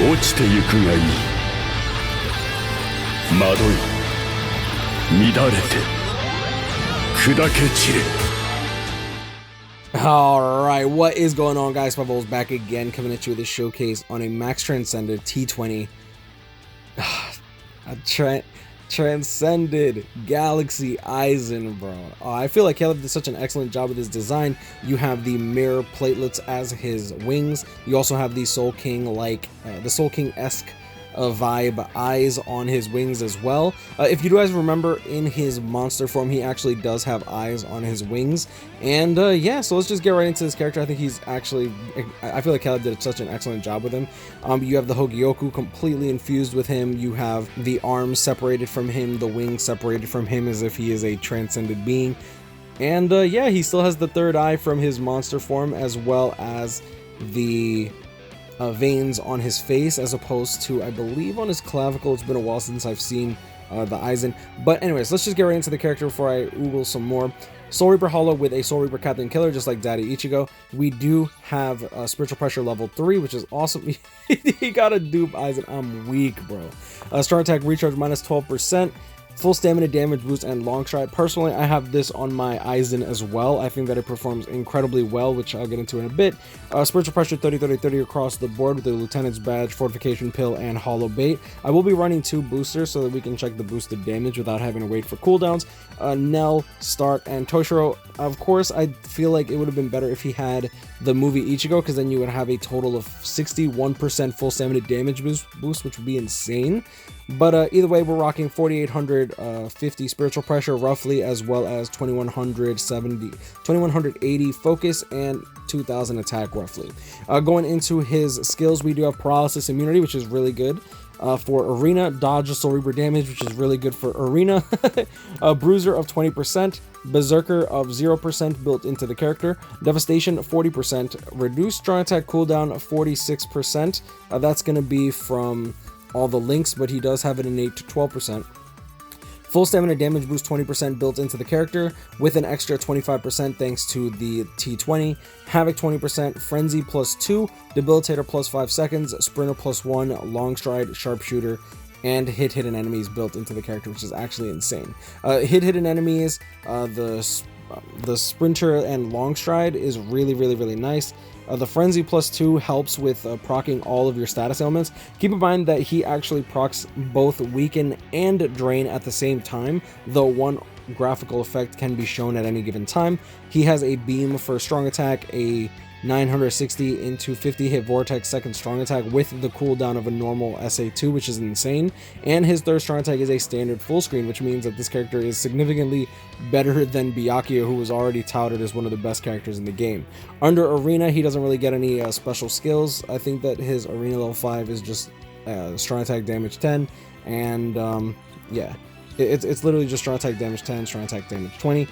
落ちてゆくがいい。惑い、乱れて、砕け散れ。Alright, what is going on, guys? Spiteful back again, coming at you with a showcase on a Max Transcended T20 Transcended Galaxy Aizen, bro. I feel like Caleb did such an excellent job with his design. You have the mirror platelets as his wings. You also have the Soul King, the Soul King-esque vibe eyes on his wings as well. If you guys remember, in his monster form, he actually does have eyes on his wings. And yeah, so let's just get right into this character. I think he's actually, I feel like Caleb did such an excellent job with him. You have the Hogyoku completely infused with him. You have the arms separated from him, the wings separated from him as if he is a transcended being. And yeah, he still has the third eye from his monster form, as well as the veins on his face, as opposed to, I believe, on his clavicle. It's been a while since I've seen the Aizen. But anyways, let's just get right into the character before I oogle some more. Soul Reaper Hollow with a Soul Reaper Captain Killer, just like Daddy Ichigo. We do have Spiritual Pressure level 3, which is awesome. He got a dupe Aizen. I'm weak, bro. Strong Attack Recharge minus 12%. Full stamina damage boost and long stride. Personally, I have this on my Aizen as well. I think that it performs incredibly well, which I'll get into in a bit. Spiritual pressure 30-30-30 across the board with the Lieutenant's Badge, Fortification Pill, and Hollow Bait. I will be running 2 boosters so that we can check the boosted damage without having to wait for cooldowns. Nell, Stark, and Toshiro. Of course, I feel like it would have been better if he had the movie Ichigo, because then you would have a total of 61% full stamina damage boost, which would be insane. But either way, we're rocking 4,850 spiritual pressure roughly, as well as 2,180 focus and 2,000 attack roughly. Going into his skills, we do have paralysis immunity, which is really good. For Arena, dodge Soul Reaper damage, which is really good for Arena. A Bruiser of 20%, Berserker of 0% built into the character, Devastation 40%, Reduced Strong Attack cooldown 46%. That's going to be from all the links, but he does have an innate 12%. Full stamina damage boost 20% built into the character, with an extra 25% thanks to the T20. Havoc 20%, Frenzy plus 2, Debilitator plus 5 seconds, Sprinter plus 1, Long Stride, Sharpshooter, and hidden enemies built into the character, which is actually insane. Hidden enemies, the Sprinter and Long Stride is really nice. The Frenzy plus 2 helps with proccing all of your status elements. Keep in mind that he actually procs both Weaken and Drain at the same time, though one graphical effect can be shown at any given time. He has a Beam for strong attack, a 960 into 50 hit Vortex second strong attack with the cooldown of a normal SA2, which is insane. And his third strong attack is a standard full screen, which means that this character is significantly better than Byakuya, who was already touted as one of the best characters in the game. Under Arena, he doesn't really get any special skills. I think that his Arena level 5 is just strong attack damage 10, and yeah, it's literally just strong attack damage 10, strong attack damage 20.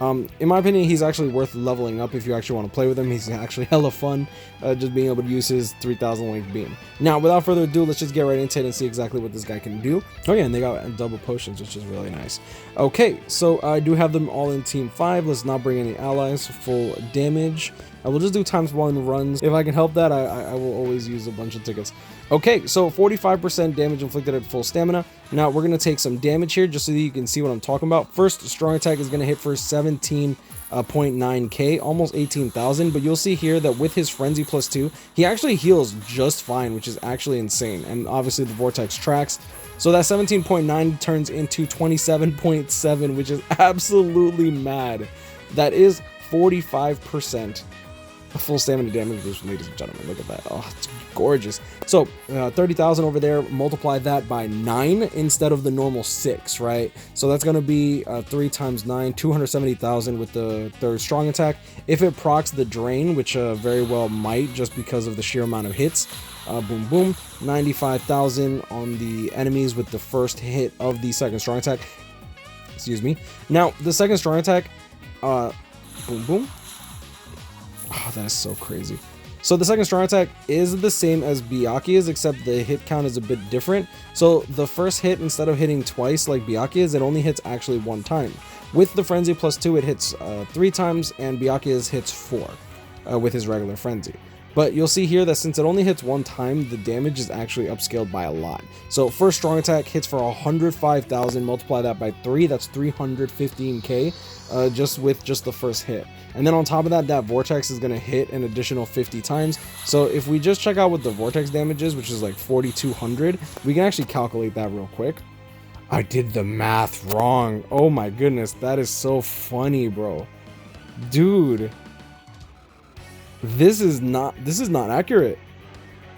In my opinion, he's actually worth leveling up if you actually want to play with him. He's actually hella fun, just being able to use his 3000 length beam. Now, without further ado, let's just get right into it and see exactly what this guy can do. Oh yeah, and they got double potions, which is really nice. Okay, so I do have them all in team 5. Let's not bring any allies. Full damage. I will just do ×1 runs. If I can help that, I will always use a bunch of tickets. Okay, so 45% damage inflicted at full stamina. Now we're going to take some damage here just so that you can see what I'm talking about. First, strong attack is going to hit for 17.9k, almost 18,000, but you'll see here that with his Frenzy plus 2, he actually heals just fine, which is actually insane. And obviously the Vortex tracks. So that 17.9 turns into 27.7, which is absolutely mad. That is 45% full stamina damage boost, ladies and gentlemen. Look at that. Oh, it's gorgeous. So 30,000 over there, multiply that by 9 instead of the normal 6, right? So that's going to be 3 times 9, 270,000 with the third strong attack. If it procs the drain, which very well might, just because of the sheer amount of hits, boom boom, 95,000 on the enemies with the first hit of the second strong attack. Excuse me. Now the second strong attack, boom boom. Oh, that is so crazy. So the second strong attack is the same as Byakuya's, except the hit count is a bit different. So the first hit, instead of hitting twice like Byakuya's, it only hits actually 1 time. With the Frenzy plus 2, it hits 3 times, and Byakuya's hits 4 with his regular Frenzy. But you'll see here that since it only hits one time, the damage is actually upscaled by a lot. So first strong attack hits for 105,000, multiply that by 3, that's 315k just the first hit. And then on top of that, that vortex is going to hit an additional 50 times. So if we just check out what the vortex damage is, which is like 4,200, we can actually calculate that real quick. I did the math wrong. Oh my goodness, that is so funny, bro. Dude, this is not accurate.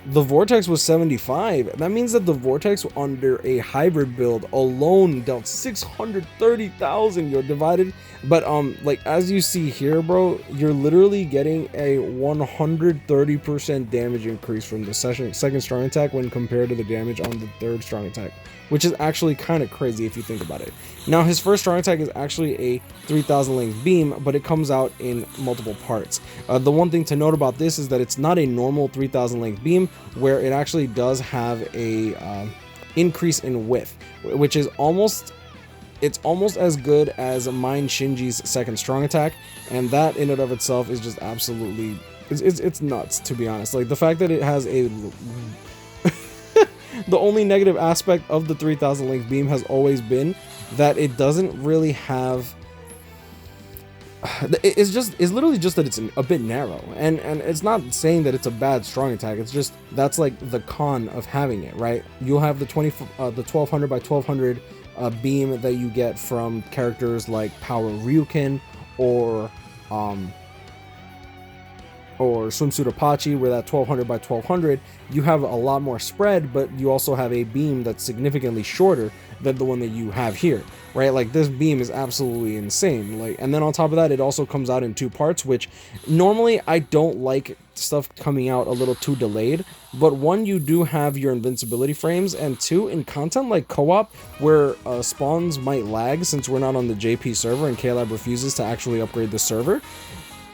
The vortex was 75. That means that the vortex under a hybrid build alone dealt 630,000. You're divided, but like as you see here, bro, you're literally getting a 130% damage increase from the second strong attack when compared to the damage on the third strong attack, which is actually kind of crazy if you think about it. Now his first strong attack is actually a 3,000 length beam, but it comes out in multiple parts. The one thing to note about this is that it's not a normal 3,000 length beam, where it actually does have a increase in width, which is almost as good as Mine Shinji's second strong attack, and that in and of itself is just absolutely it's nuts, to be honest. Like the fact that it has a the only negative aspect of the 3,000 length beam has always been that it doesn't really have. It's literally just that it's a bit narrow, and it's not saying that it's a bad strong attack. It's just that's like the con of having it, right? You'll have the 1200 by 1200 beam that you get from characters like Power Ryukin or Swimsuit Apache, where that 1200 by 1200 you have a lot more spread, but you also have a beam that's significantly shorter than the one that you have here, right? Like this beam is absolutely insane. Like, and then on top of that, it also comes out in 2 parts, which normally I don't like stuff coming out a little too delayed, but 1, you do have your invincibility frames, and 2, in content like co-op where spawns might lag since we're not on the JP server and KLab refuses to actually upgrade the server,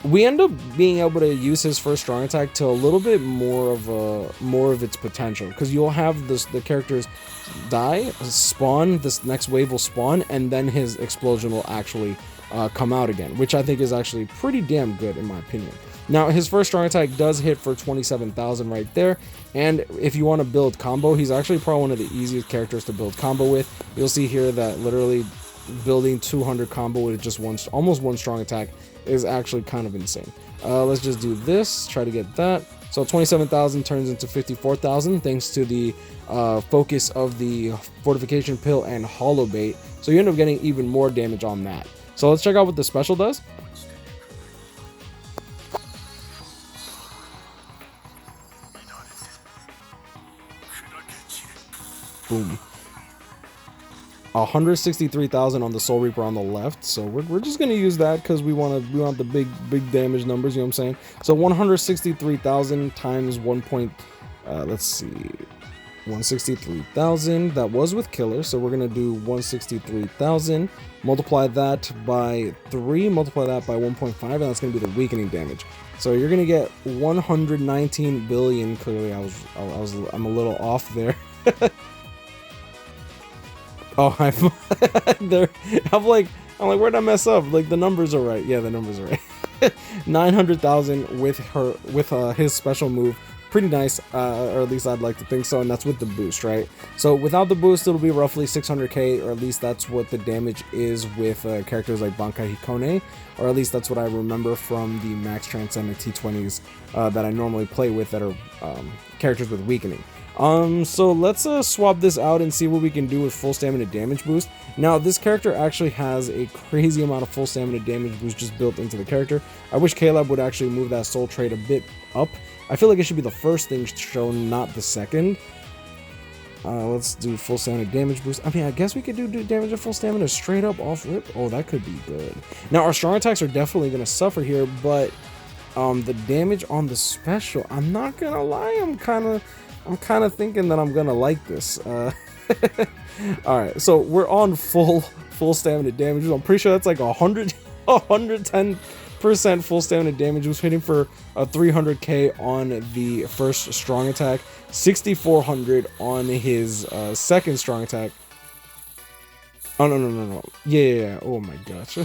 we end up being able to use his first strong attack to a little bit more of its potential, because you'll have the characters die, spawn, this next wave will spawn, and then his explosion will actually come out again, which I think is actually pretty damn good in my opinion. Now his first strong attack does hit for 27,000 right there, and if you want to build combo, he's actually probably one of the easiest characters to build combo with. You'll see here that literally building 200 combo with just almost one strong attack is actually kind of insane. Let's just do this, try to get that. So 27,000 turns into 54,000 thanks to the focus of the fortification pill and hollow bait, so you end up getting even more damage on that. So let's check out what the special does. Boom. 163,000 on the Soul Reaper on the left, so we're just gonna use that because we want the big damage numbers, you know what I'm saying? So 163,000 times 1. Let's see, 163,000. That was with killer, so we're gonna do 163,000. Multiply that by 3. Multiply that by 1.5, and that's gonna be the weakening damage. So you're gonna get 119 billion. Clearly, I'm a little off there. Oh, I'm like, where'd I mess up? Like, the numbers are right. Yeah, the numbers are right. 900,000 with his special move. Pretty nice, or at least I'd like to think so, and that's with the boost, right? So without the boost, it'll be roughly 600k, or at least that's what the damage is with characters like Bankai Hikone, or at least that's what I remember from the Max Transcended T20s that I normally play with that are characters with weakening. So let's swap this out and see what we can do with full stamina damage boost. Now, this character actually has a crazy amount of full stamina damage boost just built into the character. I wish KLab would actually move that soul trait a bit up. I feel like it should be the first thing shown, not the second. Let's do full stamina damage boost. I mean, I guess we could do damage of full stamina straight up off rip. Oh, that could be good. Now, our strong attacks are definitely going to suffer here, but the damage on the special, I'm not going to lie, I'm kind of thinking that I'm gonna like this. All right, so we're on full stamina damage. I'm pretty sure that's like 110% full stamina damage. Was hitting for a 300k on the first strong attack, 6,400 on his second strong attack. Oh no. Yeah. Oh my gosh.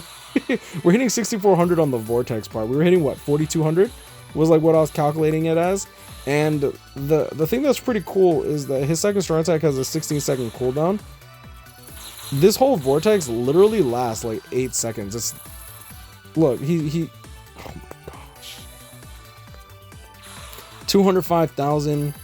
We're hitting 6,400 on the vortex part. We were hitting what, 4,200? was like what I was calculating it as. And the thing that's pretty cool is that his second strong attack has a 16-second cooldown. This whole vortex literally lasts like 8 seconds. It's look, he oh my gosh. 205,000.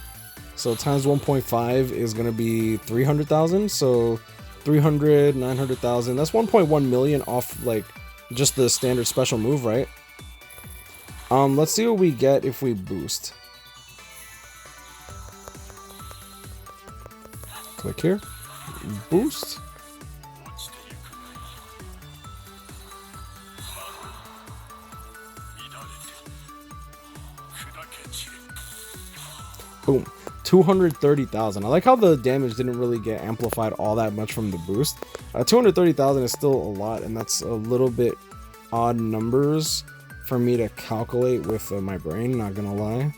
So times 1.5 is gonna be 300,000. So 300, 900,000. That's 1.1 million off like just the standard special move, right? Let's see what we get if we boost. Click here, boost. Boom, 230,000. I like how the damage didn't really get amplified all that much from the boost. 230,000 is still a lot, and that's a little bit odd numbers for me to calculate with my brain, not gonna lie.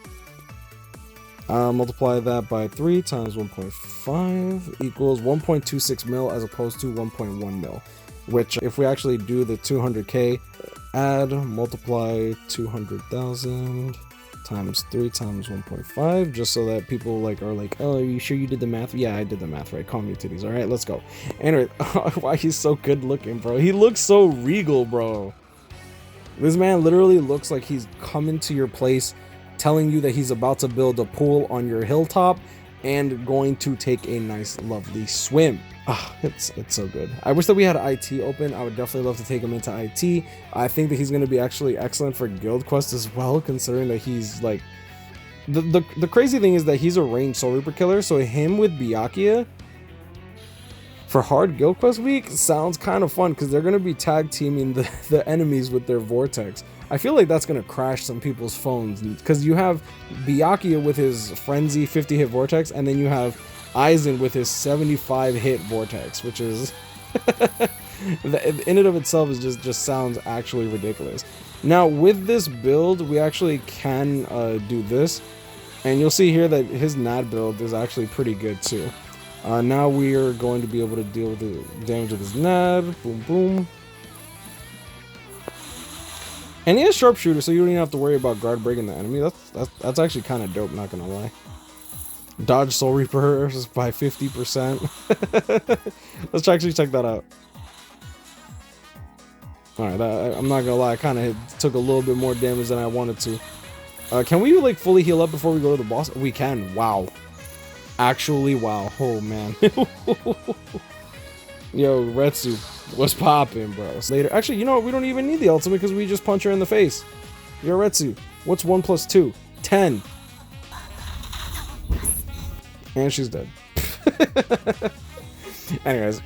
Multiply that by 3 times 1.5 equals 1.26 mil as opposed to 1.1 mil, which if we actually do the 200k, add, multiply 200,000 times 3 times 1.5, just so that people like are like, oh, are you sure you did the math? Yeah, I did the math right. Call me titties. All right, let's go. Anyway, why he's so good looking, bro. He looks so regal, bro. This man literally looks like he's coming to your place telling you that he's about to build a pool on your hilltop and going to take a nice lovely swim. It's so good. I wish that we had IT open. I would definitely love to take him into IT. I think that he's going to be actually excellent for guild quest as well, considering that he's like the crazy thing is that he's a ranged Soul Reaper killer, so him with Byakuya for hard guild quest week sounds kind of fun, because they're going to be tag teaming the enemies with their vortex. I feel like that's going to crash some people's phones, because you have Byakuya with his frenzy 50 hit vortex, and then you have Aizen with his 75 hit vortex, which is in and of itself is just sounds actually ridiculous. Now with this build, we actually can do this, and you'll see here that his NAD build is actually pretty good too. Now we are going to be able to deal with the damage of his NAD. Boom, boom. And he has sharpshooter, so you don't even have to worry about guard breaking the enemy. That's actually kind of dope, not gonna lie. Dodge Soul Reaper by 50%. Let's actually check that out. Alright, I'm not gonna lie, I kind of took a little bit more damage than I wanted to. Can we like fully heal up before we go to the boss? We can. Wow. Actually, wow. Oh man. Yo, Retsu, what's poppin', bro? Later. Actually, you know what? We don't even need the ultimate because we just punch her in the face. Yo, Retsu, what's 1 plus 2? 10. And she's dead. Anyways.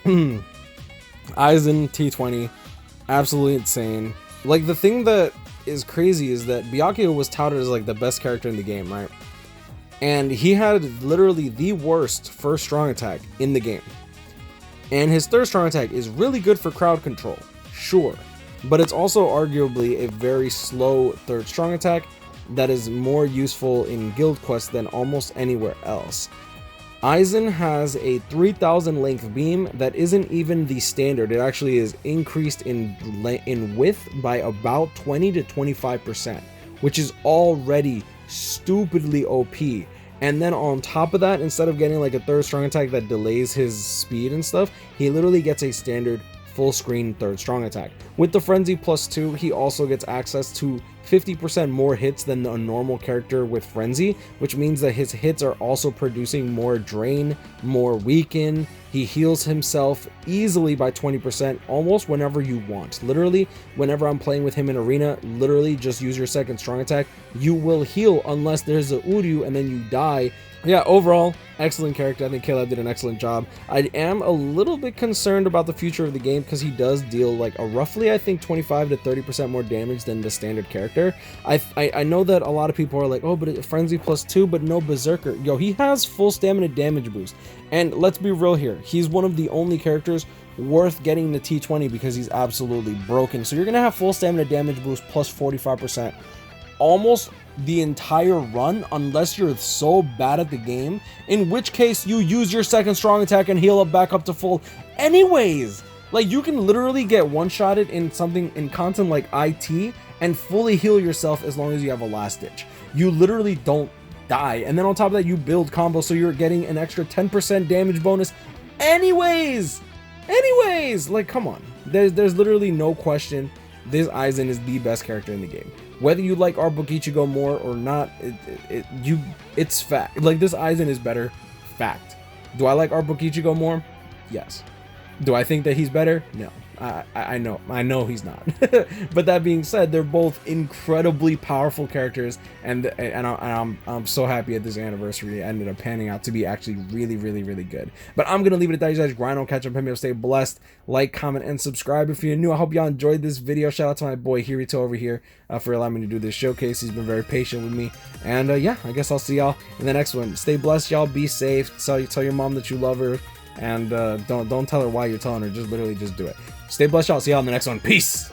Aizen, T20. Absolutely insane. Like, the thing that is crazy is that Byakuya was touted as like the best character in the game, right? And he had literally the worst first strong attack in the game. And his third strong attack is really good for crowd control, sure. But it's also arguably a very slow third strong attack that is more useful in guild quests than almost anywhere else. Aizen has a 3000 length beam that isn't even the standard. It actually is increased in width by about 20 to 25%, which is already stupidly OP. And then on top of that, instead of getting like a third strong attack that delays his speed and stuff, he literally gets a standard full screen third strong attack. With the Frenzy plus 2, he also gets access to 50% more hits than a normal character with Frenzy, which means that his hits are also producing more drain, more weaken. He heals himself easily by 20% almost whenever you want. Literally, whenever I'm playing with him in arena, literally just use your second strong attack. You will heal unless there's a Uryu and then you die. Yeah, overall, excellent character. I think Caleb did an excellent job. I am a little bit concerned about the future of the game because he does deal like a roughly, I think, 25 to 30% more damage than the standard character. I know that a lot of people are like, oh, but it's Frenzy plus 2, but no Berserker. Yo, he has full stamina damage boost. And let's be real here. He's one of the only characters worth getting the T20 because he's absolutely broken. So you're going to have full stamina damage boost plus 45%. Almost the entire run unless you're so bad at the game, in which case you use your second strong attack and heal up back up to full anyways. Like, you can literally get one-shotted in something in content like IT and fully heal yourself as long as you have a last ditch. You literally don't die. And then on top of that, you build combo, so you're getting an extra 10% damage bonus anyways. Like, come on. There's literally no question this Aizen is the best character in the game. Whether you like our book Ichigo more or not, it's fact. Like, this Aizen is better. Fact. Do I like our book Ichigo more? Yes. Do I think that he's better? No. I know he's not. But that being said, they're both incredibly powerful characters, and I'm so happy that this anniversary ended up panning out to be actually really good. But I'm gonna leave it at that. You guys grind on, catch up, hit me up, stay blessed. Like, comment, and subscribe if you're new. I hope y'all enjoyed this video. Shout out to my boy Hirito over here for allowing me to do this showcase. He's been very patient with me, and yeah, I guess I'll see y'all in the next one. Stay blessed, y'all. Be safe. Tell your mom that you love her, and don't tell her why you're telling her. Just literally just do it. Stay blessed, y'all. See y'all in the next one. Peace.